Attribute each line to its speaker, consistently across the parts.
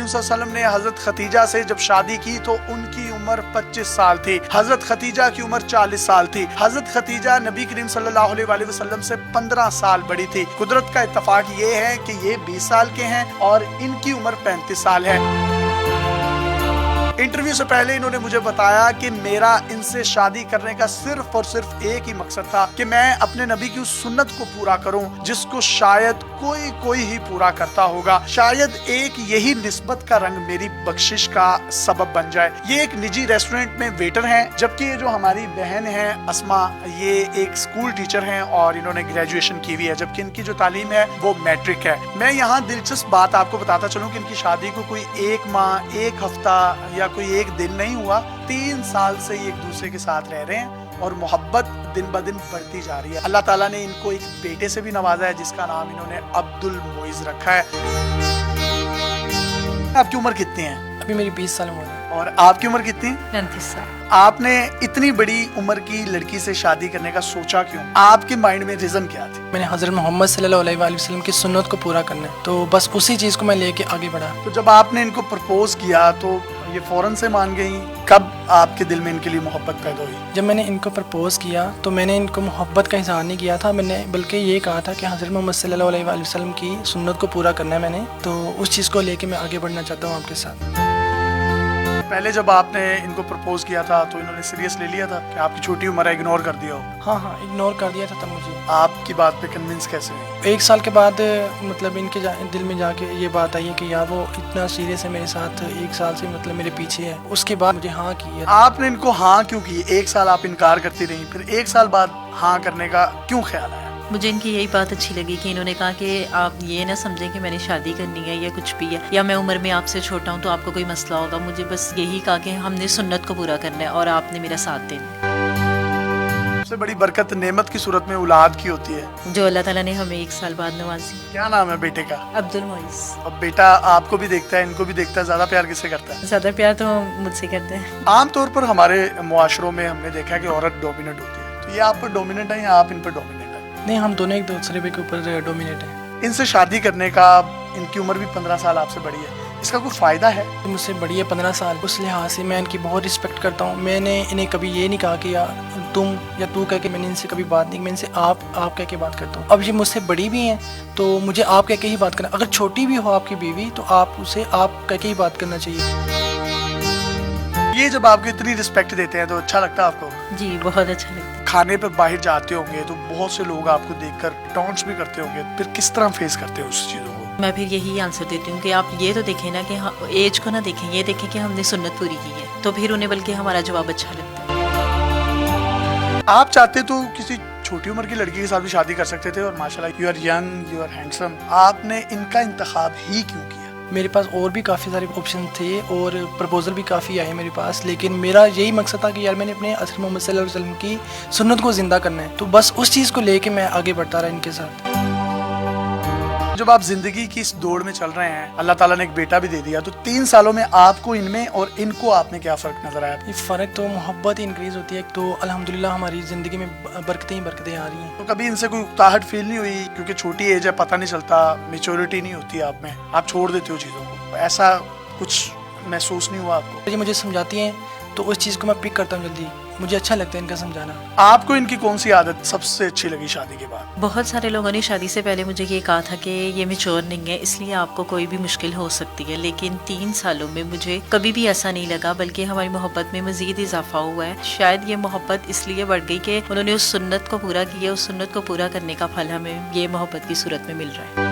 Speaker 1: کریم صلی اللہ علیہ وسلم نے حضرت خدیجہ سے جب شادی کی تو ان کی عمر 25 سال تھی، حضرت خدیجہ کی عمر 40 سال تھی۔ حضرت خدیجہ نبی کریم صلی اللہ علیہ وآلہ وسلم سے 15 سال بڑی تھی۔ قدرت کا اتفاق یہ ہے کہ یہ 20 سال کے ہیں اور ان کی عمر 35 سال ہے۔ انٹرویو سے پہلے انہوں نے مجھے بتایا کہ میرا ان سے شادی کرنے کا صرف اور صرف ایک ہی مقصد تھا کہ میں اپنے نبی کی اس سنت کو پورا کروں جس کو شاید کوئی ہی پورا کرتا ہوگا، شاید ایک یہی نسبت کا رنگ میری بخشش کا سبب بن جائے۔ یہ ایک نجی ریسٹورنٹ میں ویٹر ہیں، جبکہ یہ جو ہماری بہن ہے اسما، یہ ایک سکول ٹیچر ہیں اور انہوں نے گریجویشن کی ہوئی ہے، جبکہ ان کی جو تعلیم ہے وہ میٹرک ہے۔ میں یہاں دلچسپ بات آپ کو بتاتا چلوں کہ ان کی شادی کو کوئی 1 ماہ 1 ہفتہ یا کوئی 1 دن نہیں ہوا، 3 سال سے یہ ایک دوسرے کے ساتھ رہ رہے ہیں اور محبت دن بدن بڑھتی جا رہی ہے۔ اللہ تعالیٰ نے ان کو ایک بیٹے سے بھی نوازا ہے جس کا نام انہوں نے عبد المعز رکھا ہے۔ آپ کی عمر کتنی ہے؟
Speaker 2: ابھی میری 20 سال عمر ہے۔
Speaker 1: اور آپ کی عمر کتنی؟
Speaker 3: 35 سال۔
Speaker 1: آپ نے اتنی بڑی عمر کی لڑکی سے شادی کرنے کا سوچا کیوں؟ آپ کے مائنڈ میں ریزن کیا تھی؟
Speaker 2: میں نے حضرت محمد صلی اللہ علیہ وآلہ وسلم کی سنت کو پورا کرنا ہے، تو بس اسی چیز کو میں لے کے آگے بڑھا۔
Speaker 1: تو جب آپ نے ان کو پرپوز کیا تو یہ فوراً سے مان گئی؟ کب آپ کے دل میں ان کے لیے محبت پیدا ہوئی؟
Speaker 2: جب میں نے ان کو پرپوز کیا تو میں نے ان کو محبت کا اظہار نہیں کیا تھا، میں نے بلکہ یہ کہا تھا کہ حضرت محمد صلی اللہ علیہ وآلہ وسلم کی سنت کو پورا کرنا ہے میں نے، تو اس چیز کو لے کے میں آگے بڑھنا چاہتا ہوں آپ کے ساتھ۔
Speaker 1: پہلے جب آپ نے ان کو پرپوز کیا تھا تو انہوں نے سیریس لے لیا تھا کہ آپ کی چھوٹی عمر ہے، اگنور کر دیا ہو؟
Speaker 2: ہاں اگنور کر دیا تھا تب مجھے۔
Speaker 1: آپ کی بات پہ کنونس کیسے ہوئی؟
Speaker 2: 1 سال کے بعد مطلب ان کے دل میں جا کے یہ بات آئی ہے کہ یار وہ اتنا سیریس ہے میرے ساتھ، 1 سال سے مطلب میرے پیچھے ہے، اس کے بعد مجھے ہاں کی ہے۔
Speaker 1: آپ نے ان کو ہاں کیوں کی؟ 1 سال آپ انکار کرتی رہی، پھر 1 سال بعد ہاں کرنے کا کیوں خیال آیا؟
Speaker 3: مجھے ان کی یہی بات اچھی لگی کہ انہوں نے کہا کہ آپ یہ نہ سمجھیں کہ میں نے شادی کرنی ہے یا کچھ بھی ہے یا میں عمر میں آپ سے چھوٹا ہوں تو آپ کو کوئی مسئلہ ہوگا، مجھے بس یہی کہا کہ ہم نے سنت کو پورا کرنا ہے اور آپ نے میرا ساتھ دینا۔
Speaker 1: سب سے بڑی برکت نعمت کی صورت میں اولاد کی ہوتی ہے
Speaker 3: جو اللہ تعالیٰ نے ہمیں 1 سال بعد نوازی۔
Speaker 1: کیا نام ہے بیٹے کا؟
Speaker 3: عبد المعز۔
Speaker 1: اب بیٹا آپ کو بھی دیکھتا ہے، ان کو بھی دیکھتا ہے، زیادہ پیار کس سے کرتا ہے؟
Speaker 3: زیادہ پیار تو مجھ سے کرتے ہیں۔
Speaker 1: عام طور پر ہمارے معاشروں میں ہم نے دیکھا کہ عورت ڈومیننٹ ہوتی ہے، تو یہ آپ پر ڈومیننٹ ہے یا آپ ان پر ڈومیننٹ ہے؟
Speaker 2: نہیں، ہم دونوں ایک دوسرے کے اوپر ڈومینیٹ ہیں۔
Speaker 1: ان سے شادی کرنے کا، ان کی عمر بھی 15 سال آپ سے بڑی ہے، اس کا کوئی فائدہ ہے؟
Speaker 2: مجھ سے بڑی ہے 15 سال، اس لحاظ سے میں ان کی بہت رسپیکٹ کرتا ہوں۔ میں نے انہیں کبھی یہ نہیں کہا کہ یا تم یا تو کہہ کے، میں نے ان سے کبھی بات نہیں کی، میں ان سے آپ کہہ کے بات کرتا ہوں۔ اب یہ مجھ سے بڑی بھی ہیں تو مجھے آپ کہہ کے ہی بات کرنا، اگر چھوٹی بھی ہو آپ کی بیوی تو آپ اسے آپ کہہ کے ہی بات کرنا چاہیے۔
Speaker 1: یہ جب آپ کو اتنی رسپیکٹ دیتے ہیں تو اچھا لگتا ہے آپ کو؟
Speaker 3: جی بہت اچھا لگتا ہے۔
Speaker 1: کھانے پہ باہر جاتے ہوں گے تو بہت سے لوگ آپ کو دیکھ کر ٹونٹس بھی کرتے ہوں گے، پھر کس طرح فیس کرتے ہیں اس چیزوں کو؟
Speaker 3: میں پھر یہی آنسر دیتی ہوں کہ آپ یہ تو دیکھیں نا کہ ایج کو نہ دیکھیں، یہ دیکھیں کہ ہم نے سنت پوری کی ہے، تو پھر انہیں بلکہ ہمارا جواب اچھا لگتا ہے۔
Speaker 1: آپ چاہتے تو کسی چھوٹی عمر کی لڑکی کے ساتھ بھی شادی کر سکتے تھے، اور ماشاءاللہ you are young, you are handsome, آپ نے ان کا انتخاب ہی کیوں کیا؟
Speaker 2: میرے پاس اور بھی کافی سارے آپشن تھے اور پرپوزل بھی کافی آئے میرے پاس، لیکن میرا یہی مقصد تھا کہ یار میں نے اپنے حضرت محمد صلی اللہ علیہ وسلم کی سنت کو زندہ کرنا ہے، تو بس اس چیز کو لے کے میں آگے بڑھتا رہا ان کے ساتھ۔
Speaker 1: جب آپ زندگی کی اس دوڑ میں چل رہے ہیں، اللہ تعالیٰ نے ایک بیٹا بھی دے دیا، تو 3 سالوں میں آپ کو ان میں اور ان کو آپ میں کیا فرق نظر آیا؟
Speaker 2: یہ فرق تو محبت ہی انکریز ہوتی ہے، تو الحمدللہ ہماری زندگی میں برکتیں ہی برکتیں آ رہی ہیں۔
Speaker 1: تو کبھی ان سے کوئی اکتاہٹ فیل نہیں ہوئی؟ کیونکہ چھوٹی ایج ہے، پتہ نہیں چلتا، میچورٹی نہیں ہوتی آپ میں، آپ چھوڑ دیتے ہو چیزوں کو، ایسا کچھ محسوس نہیں ہوا آپ کو؟
Speaker 2: یہ مجھے سمجھاتی ہیں تو اس چیز کو میں پک کرتا ہوں جلدی، مجھے اچھا لگتا ہے ان کا سمجھانا۔
Speaker 1: آپ کو ان کی کون سی عادت سب سے اچھی لگی شادی کے بعد؟
Speaker 3: بہت سارے لوگوں نے شادی سے پہلے مجھے یہ کہا تھا کہ یہ میچور نہیں ہے، اس لیے آپ کو کوئی بھی مشکل ہو سکتی ہے، لیکن 3 سالوں میں مجھے کبھی بھی ایسا نہیں لگا، بلکہ ہماری محبت میں مزید اضافہ ہوا ہے۔ شاید یہ محبت اس لیے بڑھ گئی کہ انہوں نے اس سنت کو پورا کیا، اس سنت کو پورا کرنے کا پھل ہمیں یہ محبت کی صورت میں مل رہا ہے۔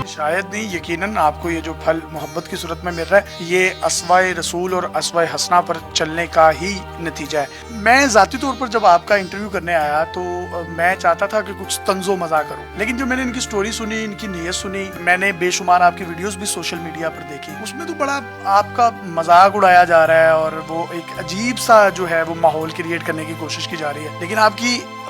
Speaker 1: شاید نہیں، یقیناً آپ کو یہ جو پھل محبت کی صورت میں مل رہا ہے یہ اسوائے رسول اور اسوائے حسنہ پر چلنے کا ہی نتیجہ ہے۔ میں ذاتی طور پر جب آپ کا انٹرویو کرنے آیا تو میں چاہتا تھا کہ کچھ طنز و مزاح کروں، لیکن جب میں نے ان کی سٹوری سنی، ان کی نیت سنی، میں نے بے شمار آپ کی ویڈیوز بھی سوشل میڈیا پر دیکھی، اس میں تو بڑا آپ کا مذاق اڑایا جا رہا ہے اور وہ ایک عجیب سا جو ہے وہ ماحول کریٹ کرنے کی کوشش کی جا رہی ہے، لیکن آپ کی